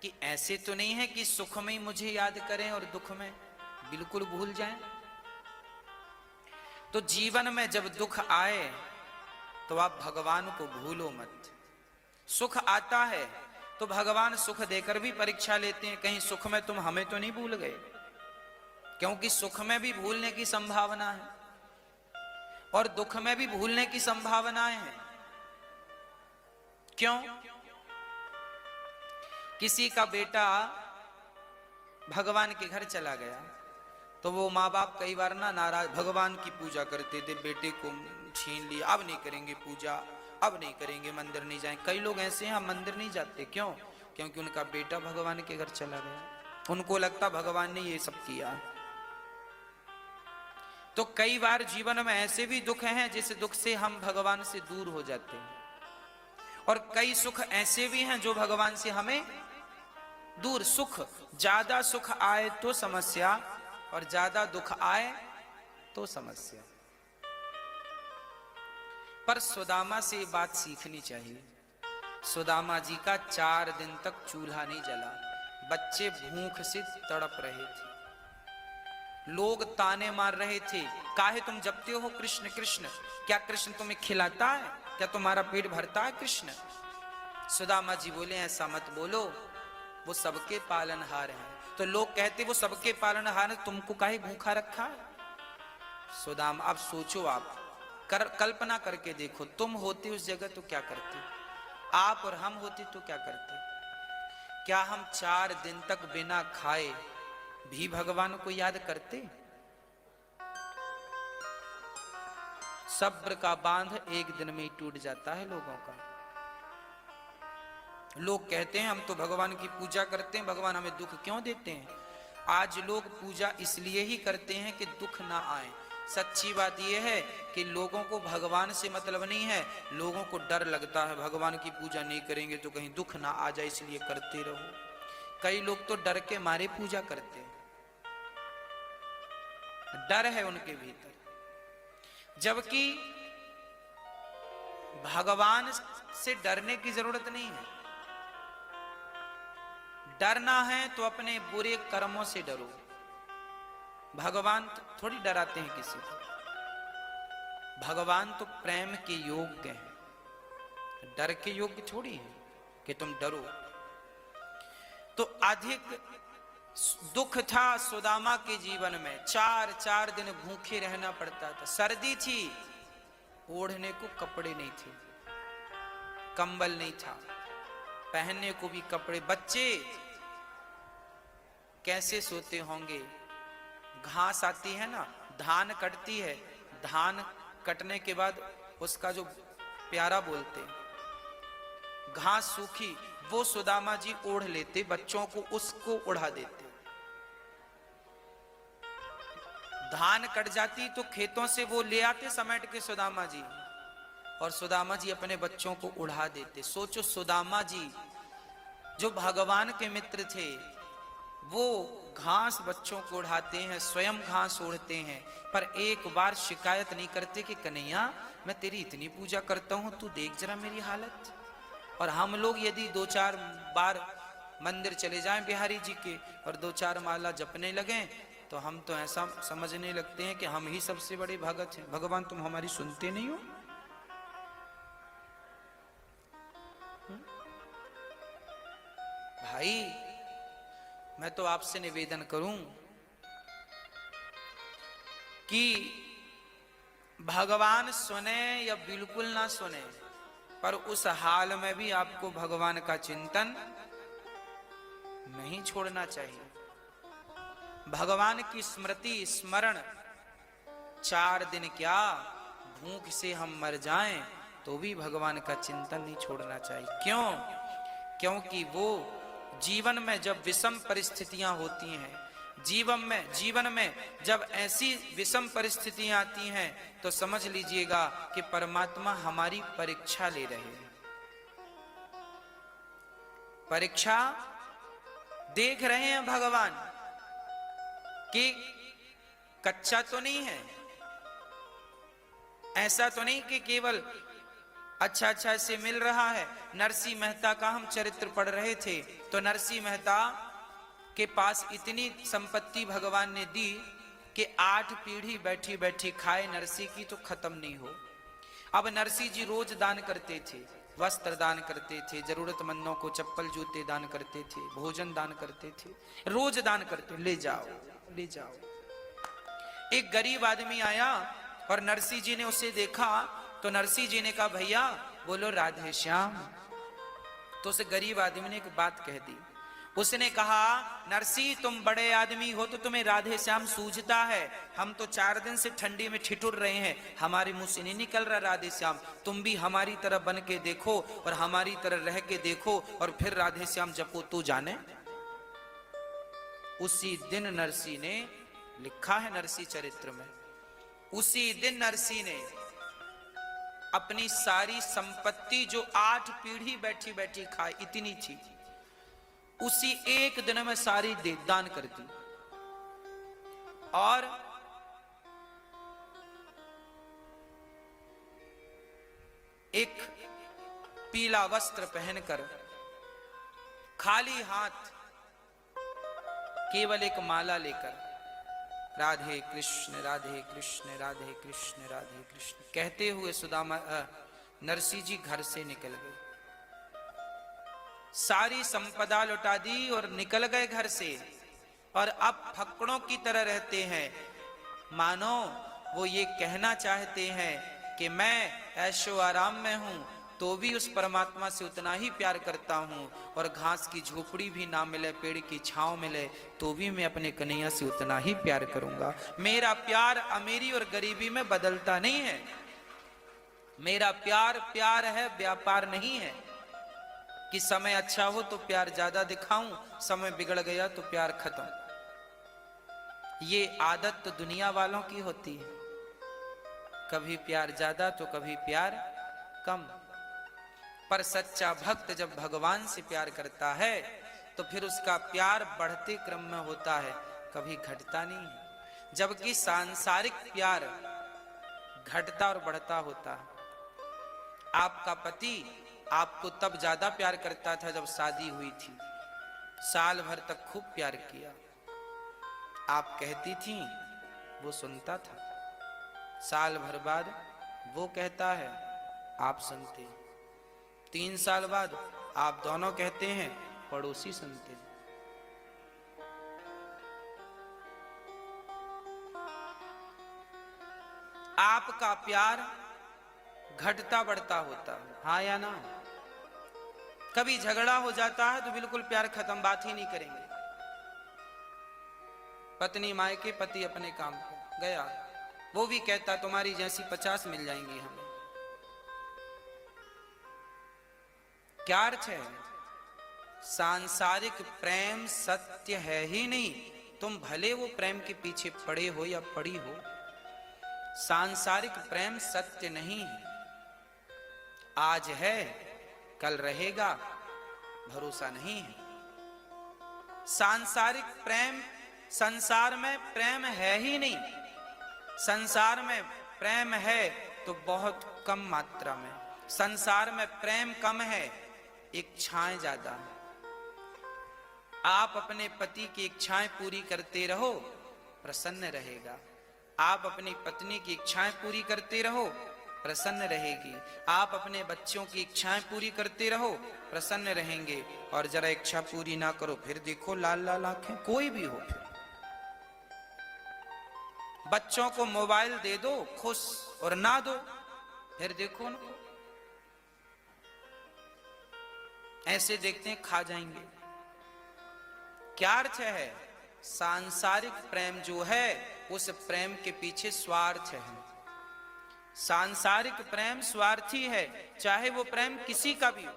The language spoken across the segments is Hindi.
कि ऐसे तो नहीं है कि सुख में ही मुझे याद करें और दुख में बिल्कुल भूल जाएं। तो जीवन में जब दुख आए तो आप भगवान को भूलो मत। सुख आता है तो भगवान सुख देकर भी परीक्षा लेते हैं, कहीं सुख में तुम हमें तो नहीं भूल गए, क्योंकि सुख में भी भूलने की संभावना है और दुख में भी भूलने की संभावनाएं हैं। क्यों? किसी का बेटा भगवान के घर चला गया तो वो माँ बाप कई बार ना नाराज, भगवान की पूजा करते थे, बेटे को छीन लिया, अब नहीं करेंगे पूजा, अब नहीं करेंगे, मंदिर नहीं जाएं। कई लोग ऐसे हैं, हम मंदिर नहीं जाते। क्यों? क्योंकि उनका बेटा भगवान के घर चला गया, उनको लगता भगवान ने ये सब किया। तो कई बार जीवन में ऐसे भी दुख हैं जिस दुख से हम भगवान से दूर हो जाते हैं, और कई सुख ऐसे भी हैं जो भगवान से हमें दूर। सुख, ज्यादा सुख आए तो समस्या और ज्यादा दुख आए तो समस्या। पर सुदामा से बात सीखनी चाहिए। सुदामा जी का 4 दिन तक चूल्हा नहीं जला, बच्चे भूख से तड़प रहे थे, लोग ताने मार रहे थे, काहे तुम जपते हो कृष्ण कृष्ण, क्या कृष्ण तुम्हें खिलाता है, क्या तुम्हारा पेट भरता है कृष्ण? सुदामा जी बोले ऐसा मत बोलो, वो सबके पालनहार हैं। तो लोग कहते वो सबके पालनहार हैं, तुमको काहे भूखा रखा है? सुदामा, अब सोचो, आप कल्पना करके देखो, तुम होते उस जगह तो क्या करते, आप और हम होते तो क्या करते? क्या हम 4 दिन तक बिना खाए भी भगवान को याद करते? सब्र का बांध एक दिन में ही टूट जाता है लोगों का। लोग कहते हैं हम तो भगवान की पूजा करते हैं, भगवान हमें दुख क्यों देते हैं? आज लोग पूजा इसलिए ही करते हैं कि दुख ना आए। सच्ची बात यह है कि लोगों को भगवान से मतलब नहीं है, लोगों को डर लगता है भगवान की पूजा नहीं करेंगे तो कहीं दुख ना आ जाए, इसलिए करते रहो। कई लोग तो डर के मारे पूजा करते हैं, डर है उनके भीतर, जबकि भगवान से डरने की जरूरत नहीं है। डरना है तो अपने बुरे कर्मों से डरो, भगवान थोड़ी डराते हैं किसी को। भगवान तो प्रेम के योग्य हैं, डर के योग्य थोड़ी है कि तुम डरो। तो अधिक दुख था सुदामा के जीवन में, 4 दिन भूखे रहना पड़ता था, सर्दी थी, ओढ़ने को कपड़े नहीं थे, कंबल नहीं था, पहनने को भी कपड़े, बच्चे कैसे सोते होंगे? घास आती है ना, धान कटती है, धान कटने के बाद उसका जो प्यारा बोलते, घास सूखी, वो सुदामा जी ओढ़ लेते, बच्चों को उसको उड़ा देते। धान कट जाती तो खेतों से वो ले आते समेट के सुदामा जी, और सुदामा जी अपने बच्चों को उड़ा देते। सोचो, सुदामा जी जो भगवान के मित्र थे, वो घास बच्चों को उड़ाते हैं, स्वयं घास ओढ़ते हैं, पर एक बार शिकायत नहीं करते कि कन्हैया मैं तेरी इतनी पूजा करता हूं, तू देख जरा मेरी हालत। और हम लोग यदि 2-4 बार मंदिर चले जाएं बिहारी जी के और 2-4 माला जपने लगे तो हम तो ऐसा समझने लगते हैं कि हम ही सबसे बड़े भगत हैं। भगवान तुम हमारी सुनते नहीं हो? भाई मैं तो आपसे निवेदन करूं कि भगवान सुने या बिल्कुल ना सुने, पर उस हाल में भी आपको भगवान का चिंतन नहीं छोड़ना चाहिए। भगवान की स्मृति स्मरण, 4 दिन क्या भूख से हम मर जाएं तो भी भगवान का चिंतन नहीं छोड़ना चाहिए। क्यों? क्योंकि वो जीवन में जब विषम परिस्थितियां होती हैं, जीवन में जब ऐसी विषम परिस्थितियां आती हैं तो समझ लीजिएगा कि परमात्मा हमारी परीक्षा ले रहे हैं। परीक्षा देख रहे हैं भगवान कि कच्चा तो नहीं है, ऐसा तो नहीं कि केवल अच्छा अच्छा ऐसे मिल रहा है। नरसिंह मेहता का हम चरित्र पढ़ रहे थे, तो नरसिंह मेहता के पास इतनी संपत्ति भगवान ने दी कि 8 पीढ़ी बैठी बैठी खाए नरसिंह की तो खत्म नहीं हो। अब नरसिंह जी रोज दान करते थे, वस्त्र दान करते थे, जरूरतमंदों को चप्पल जूते दान करते थे, भोजन दान करते थे, रोज दान करते, ले जाओ ले जाओ। एक गरीब आदमी आया और नरसिंह जी ने उसे देखा, तो नरसिंह जी ने कहा भैया बोलो राधे श्याम। तो उस गरीब आदमी ने एक बात कह दी। उसने कहा नरसिंह तुम बड़े आदमी हो तो तुम्हें राधे श्याम सूझता है, हम तो 4 दिन से ठंडी में ठिठुर रहे हैं, हमारे मुंह से नहीं निकल रहा राधे श्याम। तुम भी हमारी तरह बन के देखो और हमारी तरह रह के देखो और फिर राधे श्याम जपो तो जाने। उसी दिन नरसिंह ने, लिखा है नरसिंह चरित्र में, उसी दिन नरसिंह ने अपनी सारी संपत्ति जो 8 पीढ़ी बैठी बैठी खाई इतनी थी, उसी एक दिन में सारी दान कर दी। और एक पीला वस्त्र पहनकर खाली हाथ केवल एक माला लेकर राधे कृष्ण राधे कृष्ण राधे कृष्ण राधे कृष्ण कहते हुए सुदामा नरसिंह जी घर से निकल गए। सारी संपदा लुटा दी और निकल गए घर से, और अब फक्कड़ों की तरह रहते हैं, मानो वो ये कहना चाहते हैं कि मैं ऐशो आराम में हूं तो भी उस परमात्मा से उतना ही प्यार करता हूं, और घास की झोपड़ी भी ना मिले, पेड़ की छांव मिले तो भी मैं अपने कन्हैया से उतना ही प्यार करूंगा। मेरा प्यार अमीरी और गरीबी में बदलता नहीं है, मेरा प्यार प्यार है, व्यापार नहीं है कि समय अच्छा हो तो प्यार ज्यादा दिखाऊं, समय बिगड़ गया तो प्यार खत्म। ये आदत तो दुनिया वालों की होती है, कभी प्यार ज्यादा तो कभी प्यार कम। पर सच्चा भक्त जब भगवान से प्यार करता है तो फिर उसका प्यार बढ़ते क्रम में होता है, कभी घटता नहीं है। जबकि सांसारिक प्यार घटता और बढ़ता होता है। आपका पति आपको तब ज्यादा प्यार करता था जब शादी हुई थी, साल भर तक खूब प्यार किया, आप कहती थी वो सुनता था, साल भर बाद वो कहता है आप सुनते, 3 साल बाद आप दोनों कहते हैं पड़ोसी सुनते। आपका प्यार घटता बढ़ता होता है, हाँ या ना? कभी झगड़ा हो जाता है तो बिल्कुल प्यार खत्म, बात ही नहीं करेंगे। पत्नी मायके, पति अपने काम पे गया, वो भी कहता तुम्हारी जैसी 50 मिल जाएंगी हमें। क्या अर्थ है? सांसारिक प्रेम सत्य है ही नहीं, तुम भले वो प्रेम के पीछे पड़े हो या पड़ी हो, सांसारिक प्रेम सत्य नहीं है। आज है कल रहेगा, भरोसा नहीं है। सांसारिक प्रेम, संसार में प्रेम है ही नहीं, संसार में प्रेम है तो बहुत कम मात्रा में, संसार में प्रेम कम है, इच्छाएं ज्यादा है। आप अपने पति की इच्छाएं पूरी करते रहो, प्रसन्न रहेगा। आप अपनी पत्नी की इच्छाएं पूरी करते रहो, प्रसन्न रहेगी। आप अपने बच्चों की इच्छाएं पूरी करते रहो, प्रसन्न रहेंगे। और जरा इच्छा पूरी ना करो, फिर देखो लाल लाल आंखें, कोई भी हो। फिर बच्चों को मोबाइल दे दो खुश, और ना दो फिर देखो ना, ऐसे देखते हैं खा जाएंगे। क्या अर्थ है? सांसारिक प्रेम जो है उस प्रेम के पीछे स्वार्थ है। सांसारिक प्रेम स्वार्थी है, चाहे वो प्रेम किसी का भी हो।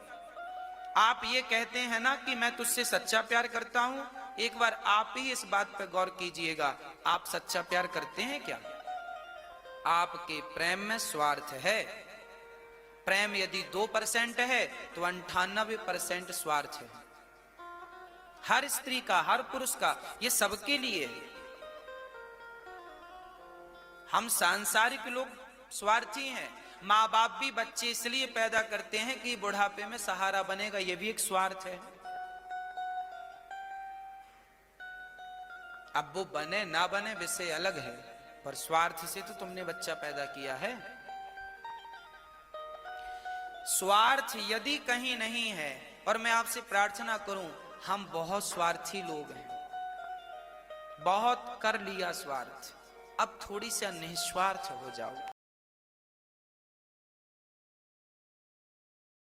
आप ये कहते हैं ना कि मैं तुझसे सच्चा प्यार करता हूं, एक बार आप ही इस बात पर गौर कीजिएगा, आप सच्चा प्यार करते हैं क्या? आपके प्रेम में स्वार्थ है। प्रेम यदि 2% है तो 98% स्वार्थ है। हर स्त्री का, हर पुरुष का, ये सबके लिए है। हम सांसारिक लोग स्वार्थी हैं, माँ बाप भी बच्चे इसलिए पैदा करते हैं कि बुढ़ापे में सहारा बनेगा, यह भी एक स्वार्थ है। अब वो बने ना बने विषय अलग है, पर स्वार्थ से तो तुमने बच्चा पैदा किया है। स्वार्थ यदि कहीं नहीं है, और मैं आपसे प्रार्थना करूं, हम बहुत स्वार्थी लोग हैं, बहुत कर लिया स्वार्थ, अब थोड़ी सा निस्वार्थ हो जाओ।